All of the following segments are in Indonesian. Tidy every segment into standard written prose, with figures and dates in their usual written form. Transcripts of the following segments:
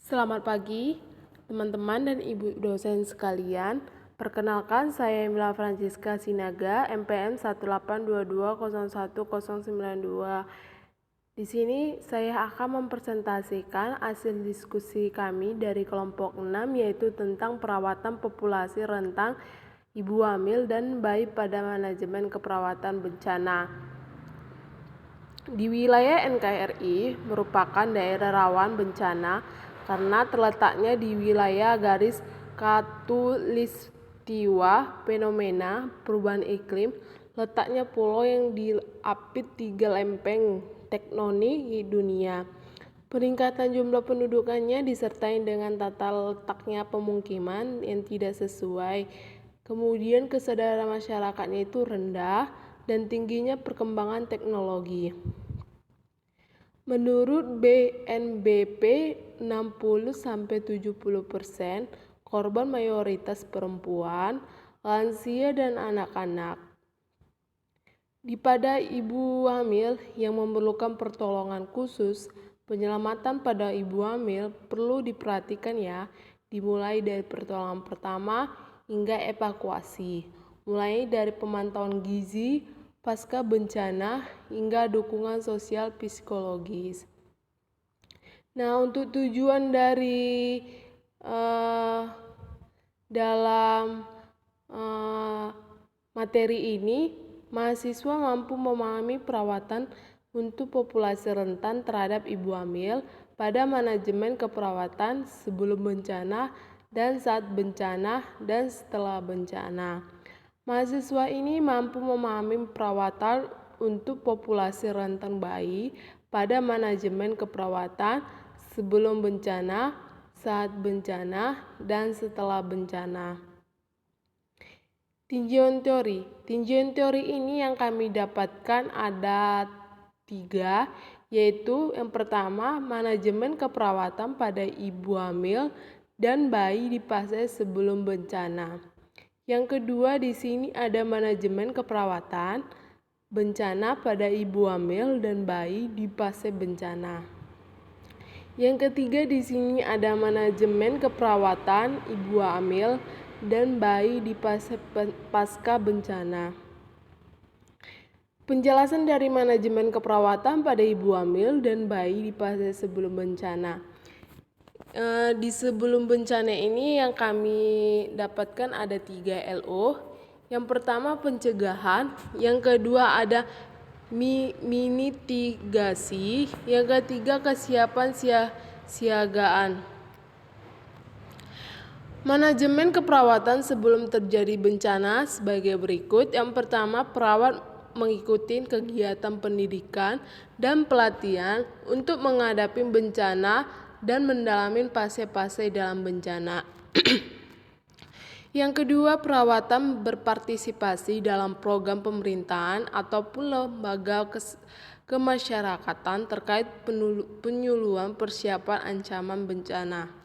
Selamat pagi, teman-teman dan ibu dosen sekalian. Perkenalkan, saya Emilia Francisca Sinaga, MPM 182201092. Di sini saya akan mempresentasikan hasil diskusi kami dari kelompok 6, yaitu tentang perawatan populasi rentang ibu hamil dan bayi pada manajemen keperawatan bencana. Di wilayah NKRI merupakan daerah rawan bencana karena terletaknya di wilayah garis khatulistiwa fenomena perubahan iklim. Letaknya pulau yang diapit 3 lempeng tektonik di dunia. Peningkatan jumlah pendudukannya disertai dengan tata letaknya pemukiman yang tidak sesuai. Kemudian kesadaran masyarakatnya itu rendah dan tingginya perkembangan teknologi. Menurut BNPB, 60-70% korban mayoritas perempuan, lansia dan anak-anak. Pada ibu hamil yang memerlukan pertolongan khusus, penyelamatan pada ibu hamil perlu diperhatikan ya, dimulai dari pertolongan pertama hingga evakuasi, mulai dari pemantauan gizi, pasca bencana hingga dukungan sosial psikologis. Nah, untuk tujuan dari dalam materi ini, mahasiswa mampu memahami perawatan untuk populasi rentan terhadap ibu hamil pada manajemen keperawatan sebelum bencana dan saat bencana dan setelah bencana. Mahasiswa ini mampu memahami perawatan untuk populasi rentan bayi pada manajemen keperawatan sebelum bencana, saat bencana, dan setelah bencana. Tinjauan teori. Tinjauan teori ini yang kami dapatkan ada 3, yaitu yang pertama manajemen keperawatan pada ibu hamil dan bayi di fase sebelum bencana. Yang kedua di sini ada manajemen keperawatan bencana pada ibu hamil dan bayi di fase bencana. Yang ketiga di sini ada manajemen keperawatan ibu hamil dan bayi di fase pasca bencana. Penjelasan dari manajemen keperawatan pada ibu hamil dan bayi di fase sebelum bencana. Di sebelum bencana ini yang kami dapatkan ada 3 LO. Yang pertama pencegahan, yang kedua ada mitigasi, yang ketiga kesiapan siagaan. Manajemen keperawatan sebelum terjadi bencana sebagai berikut. Yang pertama, perawat mengikuti kegiatan pendidikan dan pelatihan untuk menghadapi bencana dan mendalami fase-fase dalam bencana. Yang kedua, perawatan berpartisipasi dalam program pemerintahan ataupun lembaga kemasyarakatan terkait penyuluhan persiapan ancaman bencana.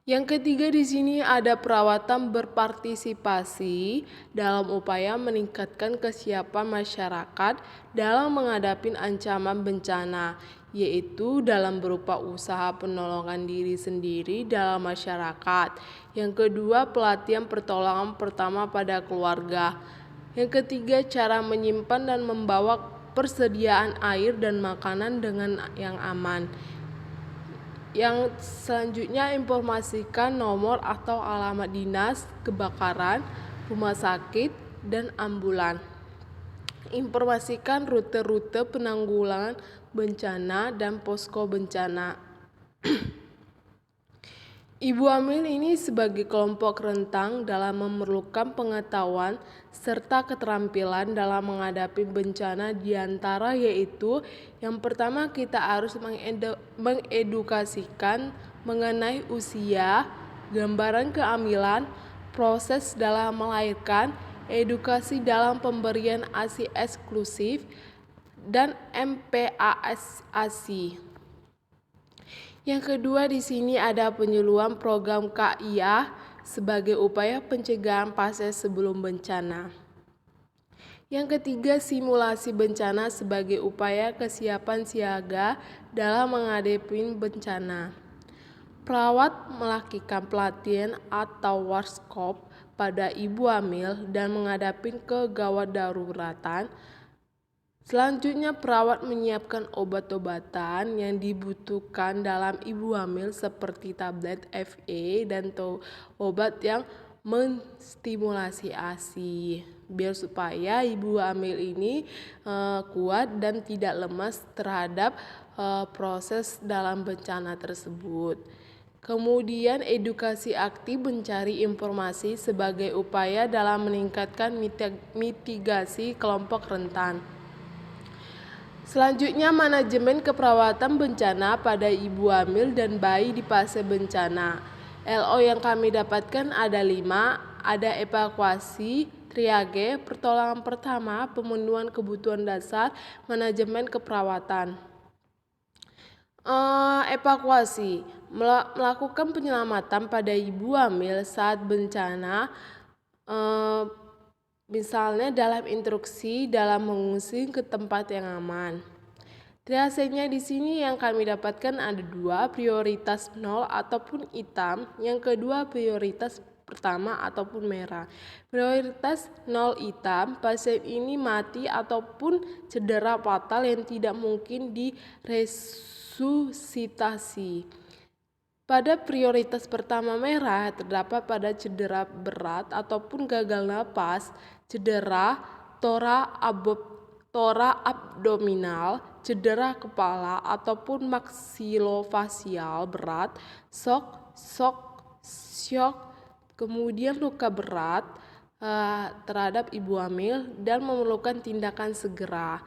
Yang ketiga di sini ada perawatan berpartisipasi dalam upaya meningkatkan kesiapan masyarakat dalam menghadapi ancaman bencana, yaitu dalam berupa usaha penolongan diri sendiri dalam masyarakat. Yang kedua, pelatihan pertolongan pertama pada keluarga. Yang ketiga, cara menyimpan dan membawa persediaan air dan makanan dengan yang aman. Yang selanjutnya, informasikan nomor atau alamat dinas, kebakaran, rumah sakit, dan ambulan. Informasikan rute-rute penanggulangan bencana dan posko bencana. Ibu hamil ini sebagai kelompok rentang dalam memerlukan pengetahuan serta keterampilan dalam menghadapi bencana diantara yaitu yang pertama kita harus mengedukasikan mengenai usia, gambaran kehamilan, proses dalam melahirkan, edukasi dalam pemberian ASI eksklusif, dan MPASI. Yang kedua di sini ada penyuluhan program KIA sebagai upaya pencegahan fase sebelum bencana. Yang ketiga, simulasi bencana sebagai upaya kesiapan siaga dalam menghadapi bencana. perawat melakukan pelatihan atau workshop pada ibu hamil dan menghadapi kegawat daruratan. Selanjutnya, perawat menyiapkan obat-obatan yang dibutuhkan dalam ibu hamil seperti tablet FA dan obat yang menstimulasi ASI biar supaya ibu hamil ini kuat dan tidak lemas terhadap proses dalam bencana tersebut. Kemudian edukasi aktif mencari informasi sebagai upaya dalam meningkatkan mitigasi kelompok rentan. Selanjutnya, manajemen keperawatan bencana pada ibu hamil dan bayi di fase bencana. LO yang kami dapatkan ada 5, ada evakuasi, triage, pertolongan pertama, pemenuhan kebutuhan dasar, manajemen keperawatan. Evakuasi melakukan penyelamatan pada ibu hamil saat bencana, misalnya dalam instruksi dalam mengungsi ke tempat yang aman. Triasenya di sini yang kami dapatkan ada 2, prioritas 0 ataupun hitam, yang kedua prioritas pertama ataupun merah. Prioritas 0 hitam, pasien ini mati ataupun cedera fatal yang tidak mungkin diresusitasi. Pada prioritas pertama merah terdapat pada cedera berat ataupun gagal napas, cedera tora abdominal, cedera kepala ataupun maksilofasial berat, shock, kemudian luka berat terhadap ibu hamil dan memerlukan tindakan segera.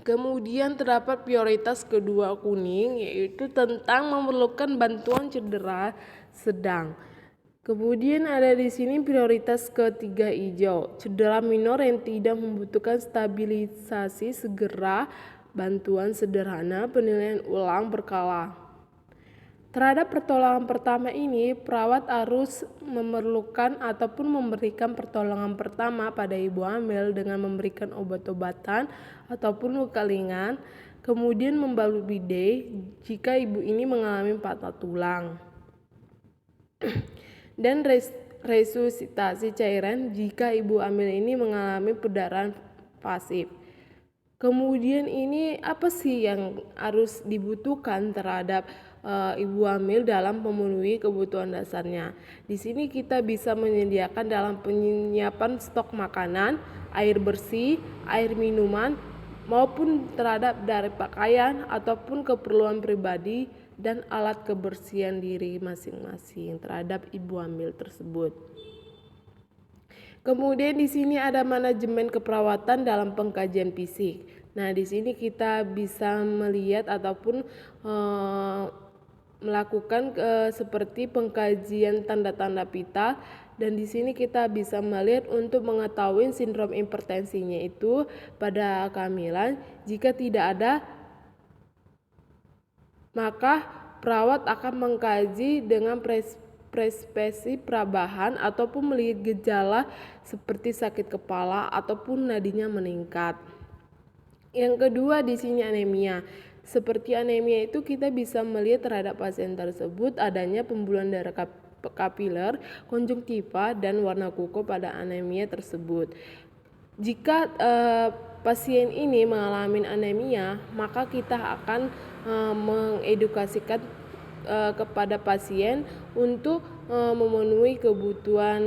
Kemudian terdapat prioritas kedua kuning, yaitu tentang memerlukan bantuan cedera sedang. Kemudian ada di sini prioritas ketiga hijau, cedera minor yang tidak membutuhkan stabilisasi segera, bantuan sederhana, penilaian ulang berkala. Terhadap pertolongan pertama ini, perawat harus memerlukan ataupun memberikan pertolongan pertama pada ibu hamil dengan memberikan obat-obatan ataupun luka ringan, kemudian membalut bidet jika ibu ini mengalami patah tulang, dan resusitasi cairan jika ibu hamil ini mengalami perdarahan pasif. Kemudian ini apa sih yang harus dibutuhkan terhadap ibu hamil dalam memenuhi kebutuhan dasarnya? Di sini kita bisa menyediakan dalam penyiapan stok makanan, air bersih, air minuman, maupun terhadap dari pakaian ataupun keperluan pribadi dan alat kebersihan diri masing-masing terhadap ibu hamil tersebut. Kemudian di sini ada manajemen keperawatan dalam pengkajian fisik. Nah, di sini kita bisa melihat ataupun melakukan seperti pengkajian tanda-tanda vital, dan di sini kita bisa melihat untuk mengetahui sindrom hipertensinya itu pada kehamilan. Jika tidak ada, maka perawat akan mengkaji dengan preskripsi prabahan ataupun melihat gejala seperti sakit kepala ataupun nadinya meningkat. Yang kedua di sini anemia. Seperti anemia itu kita bisa melihat terhadap pasien tersebut adanya pembuluhan darah kapiler, konjungtiva, dan warna kuku pada anemia tersebut. Jika pasien ini mengalami anemia, maka kita akan mengedukasikan kepada pasien untuk memenuhi kebutuhan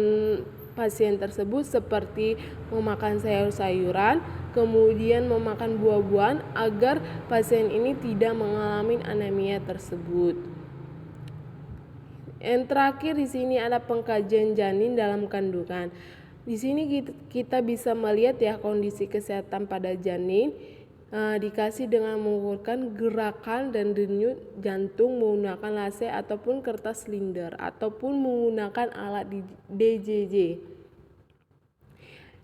pasien tersebut seperti memakan sayur-sayuran, kemudian memakan buah-buahan agar pasien ini tidak mengalami anemia tersebut. Yang terakhir di sini ada pengkajian janin dalam kandungan. Di sini kita bisa melihat ya kondisi kesehatan pada janin dikasih dengan mengukurkan gerakan dan denyut jantung menggunakan lase ataupun kertas silinder ataupun menggunakan alat DJJ.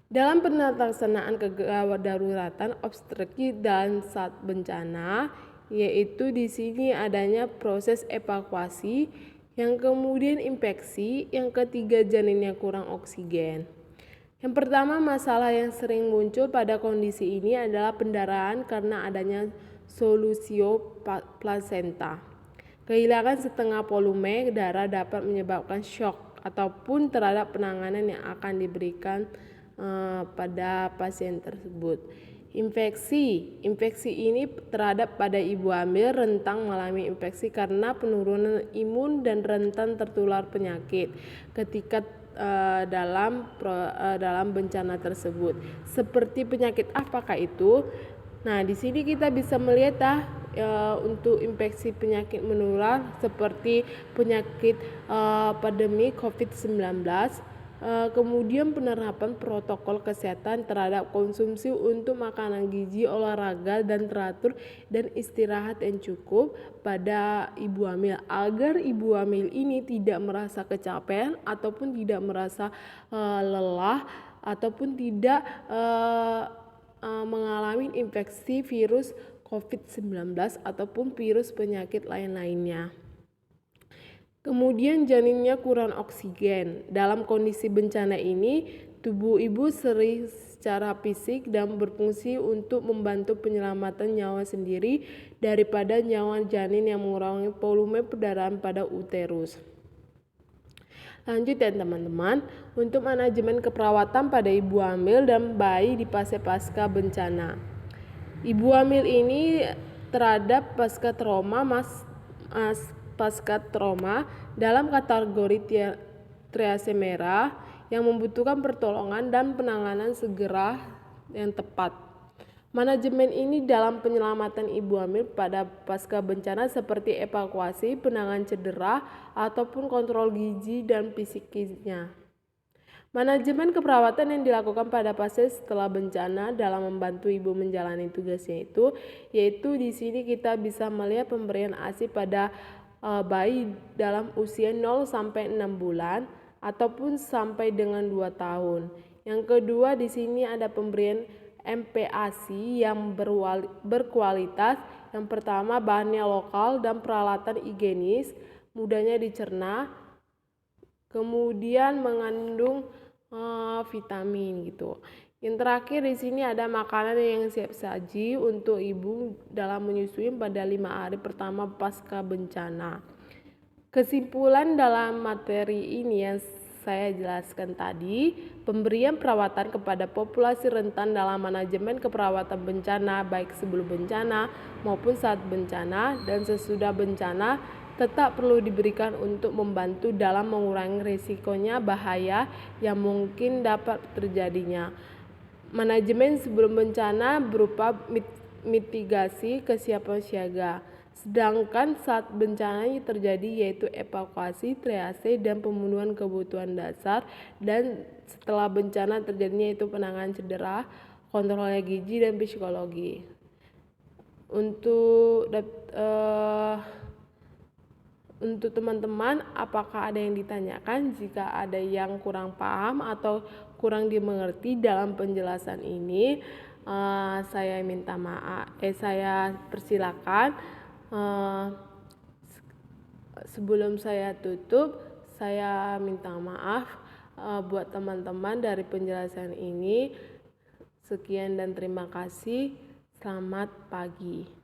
Dalam pelaksanaan kegawat daruratan obstetrik dan saat bencana, yaitu di sini adanya proses evakuasi, yang kemudian infeksi, yang ketiga janinnya kurang oksigen. Yang pertama, masalah yang sering muncul pada kondisi ini adalah pendarahan karena adanya solusio plasenta. Kehilangan setengah volume darah dapat menyebabkan shock ataupun terhadap penanganan yang akan diberikan pada pasien tersebut. Infeksi ini terhadap pada ibu hamil rentan mengalami infeksi karena penurunan imun dan rentan tertular penyakit ketika dalam bencana tersebut. Seperti penyakit apakah itu? Nah, di sini kita bisa melihat untuk infeksi penyakit menular seperti penyakit pandemi COVID-19, kemudian penerapan protokol kesehatan terhadap konsumsi untuk makanan gizi, olahraga dan teratur, dan istirahat yang cukup pada ibu hamil agar ibu hamil ini tidak merasa kecapean ataupun tidak merasa lelah ataupun tidak mengalami infeksi virus COVID-19 ataupun virus penyakit lain-lainnya. Kemudian janinnya kurang oksigen. Dalam kondisi bencana ini, tubuh ibu sering secara fisik dan berfungsi untuk membantu penyelamatan nyawa sendiri daripada nyawa janin yang mengurangi volume perdarahan pada uterus. Lanjut ya teman-teman, untuk manajemen keperawatan pada ibu hamil dan bayi di fase pasca bencana. Ibu hamil ini terhadap pasca trauma dalam kategori triase merah yang membutuhkan pertolongan dan penanganan segera yang tepat. Manajemen ini dalam penyelamatan ibu hamil pada pasca bencana seperti evakuasi, penanganan cedera, ataupun kontrol gizi dan fisiknya. Manajemen keperawatan yang dilakukan pada pasien setelah bencana dalam membantu ibu menjalani tugasnya yaitu di sini kita bisa melihat pemberian ASI pada bayi dalam usia 0 sampai 6 bulan ataupun sampai dengan 2 tahun. Yang kedua di sini ada pemberian MPASI yang berkualitas. Yang pertama bahannya lokal dan peralatan higienis, mudahnya dicerna, kemudian mengandung vitamin gitu. Yang terakhir di sini ada makanan yang siap saji untuk ibu dalam menyusui pada 5 hari pertama pasca bencana. Kesimpulan dalam materi ini yang saya jelaskan tadi, pemberian perawatan kepada populasi rentan dalam manajemen keperawatan bencana baik sebelum bencana maupun saat bencana dan sesudah bencana tetap perlu diberikan untuk membantu dalam mengurangi risikonya bahaya yang mungkin dapat terjadinya. Manajemen sebelum bencana berupa mitigasi kesiapan siaga. Sedangkan saat bencana terjadi yaitu evakuasi, triase, dan pemenuhan kebutuhan dasar, dan setelah bencana terjadinya itu penanganan cedera, kontrol gizi, dan psikologi. Untuk teman-teman, apakah ada yang ditanyakan? Jika ada yang kurang paham atau kurang dimengerti dalam penjelasan ini, saya minta maaf. Saya persilakan. Sebelum saya tutup, saya minta maaf buat teman-teman dari penjelasan ini. Sekian dan terima kasih. Selamat pagi.